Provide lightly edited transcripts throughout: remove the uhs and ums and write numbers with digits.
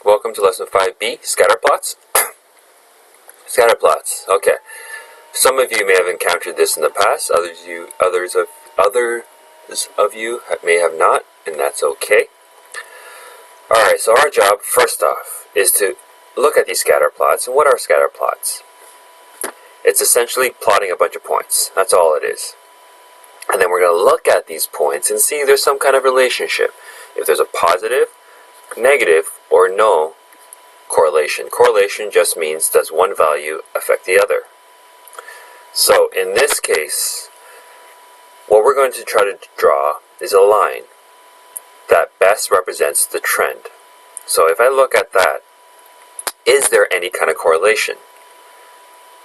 welcome to lesson 5b, scatter plots. Scatter plots, okay. Some of you may have encountered this in the past, others of you may have not, and that's okay. Alright, so our job, first off, is to look at these scatter plots. And what are scatter plots? It's essentially plotting a bunch of points. That's all it is. And then we're going to look at these points and see if there's some kind of relationship. If there's a positive, negative, or no correlation. Correlation just means does one value affect the other. So in this case, what we're going to try to draw is a line that best represents the trend. So if I look at that, is there any kind of correlation?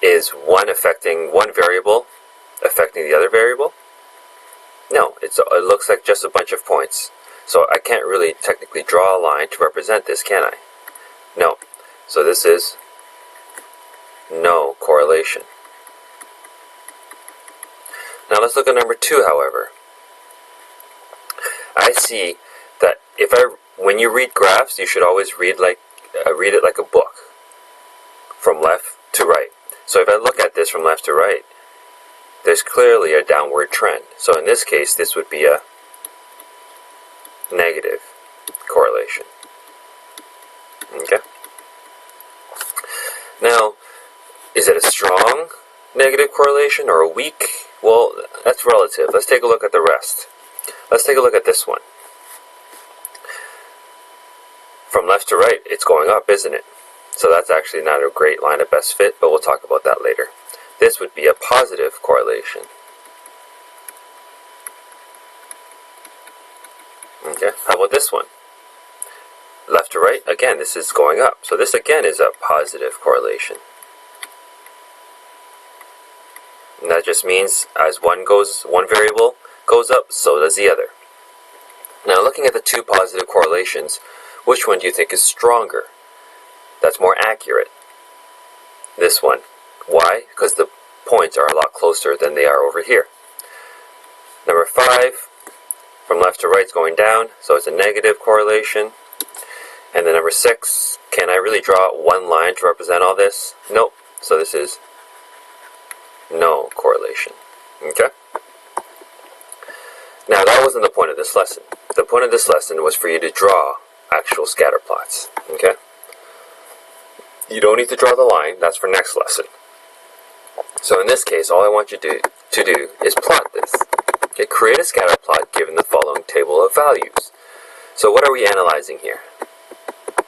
Is one variable affecting the other variable? No, it looks like just a bunch of points. So I can't really technically draw a line to represent this, can I? No. So this is no correlation. Now let's look at number 2, however. I see that when you read graphs, you should always read it like a book, from left to right. So if I look at this from left to right, there's clearly a downward trend. So in this case, this would be a negative correlation. Okay. Now, is it a strong negative correlation or a weak? Well, that's relative. Let's take a look at the rest. Let's take a look at this one. From left to right, it's going up, isn't it? So that's actually not a great line of best fit, but we'll talk about that later. This would be a positive correlation. Okay, how about this one? Left to right, again, this is going up. So this again is a positive correlation. And that just means as one variable goes up, so does the other. Now looking at the two positive correlations, which one do you think is stronger? That's more accurate. This one. Why? Because the points are a lot closer than they are over here. Number 5, from left to right is going down, so it's a negative correlation. And then number 6, can I really draw one line to represent all this? Nope. So this is no correlation. Okay? Now that wasn't the point of this lesson. The point of this lesson was for you to draw actual scatter plots. Okay? You don't need to draw the line, that's for next lesson. So in this case, all I want you to do is plot this. Okay, create a scatter plot given the following table of values. So what are we analyzing here?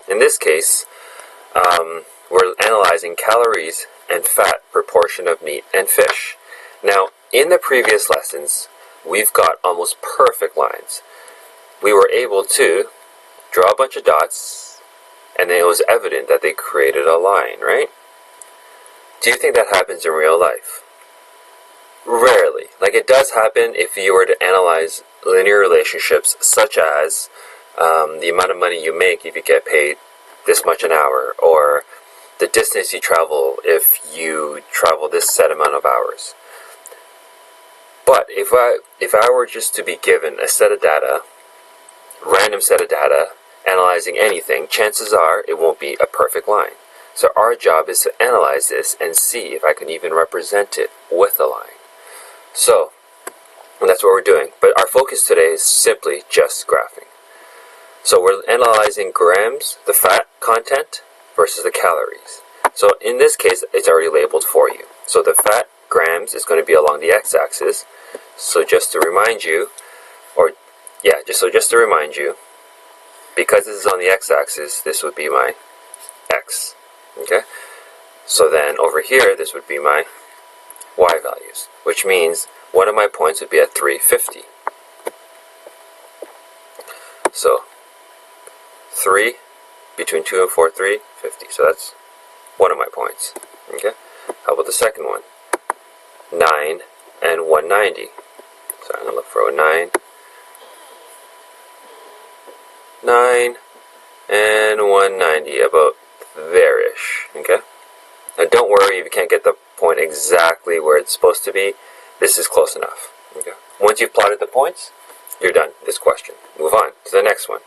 In this case, we're analyzing calories and fat proportion of meat and fish. Now, in the previous lessons, we've got almost perfect lines. We were able to draw a bunch of dots, and then it was evident that they created a line, right? Do you think that happens in real life? Rarely. Like, it does happen if you were to analyze linear relationships, such as the amount of money you make if you get paid this much an hour, or the distance you travel if you travel this set amount of hours. But if I were just to be given a set of data, random set of data, analyzing anything, chances are it won't be a perfect line. So our job is to analyze this and see if I can even represent it with a line. So, and that's what we're doing. But our focus today is simply just graphing. So we're analyzing grams, the fat content, versus the calories. So in this case, it's already labeled for you. So the fat, grams, is going to be along the x-axis. So just to remind you, because this is on the x-axis, this would be my x. Okay? So then over here, this would be my y values, which means one of my points would be at 350. So 3, between 2 and 4, 350. So that's one of my points. Okay? How about the second one? 9 and 190. So I'm going to look for a 9. 9 and 190, about there-ish. Okay? Now don't worry if you can't get the point exactly where it's supposed to be. This is close enough. Okay? Once you've plotted the points, you're done this question. Move on to the next one,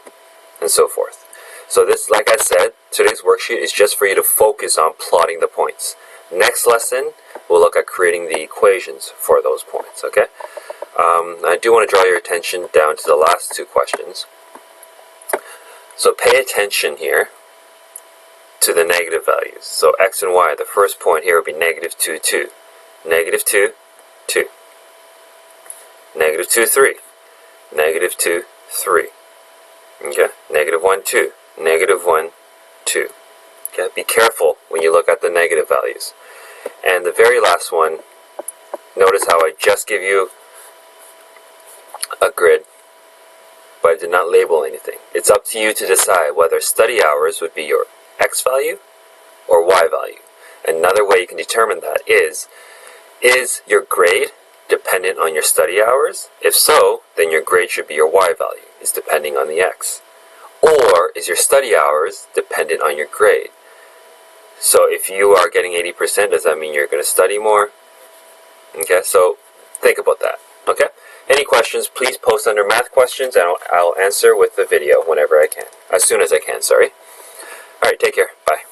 and so forth. So this, like I said, today's worksheet is just for you to focus on plotting the points. Next lesson, we'll look at creating the equations for those points, okay? I do want to draw your attention down to the last two questions. So pay attention here to the negative values. So x and y, the first point here would be negative 2, 2. Negative 2, 2. Negative 2, 3. Negative 2, 3. Okay, negative 1, 2. Negative 1, 2. Okay, be careful when you look at the negative values. And the very last one, notice how I just give you a grid, but I did not label anything. It's up to you to decide whether study hours would be your x value or y value. Another way you can determine that is your grade dependent on your study hours? If so, then your grade should be your y value, is depending on the x. Or is your study hours dependent on your grade? So if you are getting 80%, does that mean you're going to study more? Okay, so think about that. Okay? Any questions, please post under math questions, and I'll answer with the video whenever I can. As soon as I can, sorry. Alright, take care. Bye.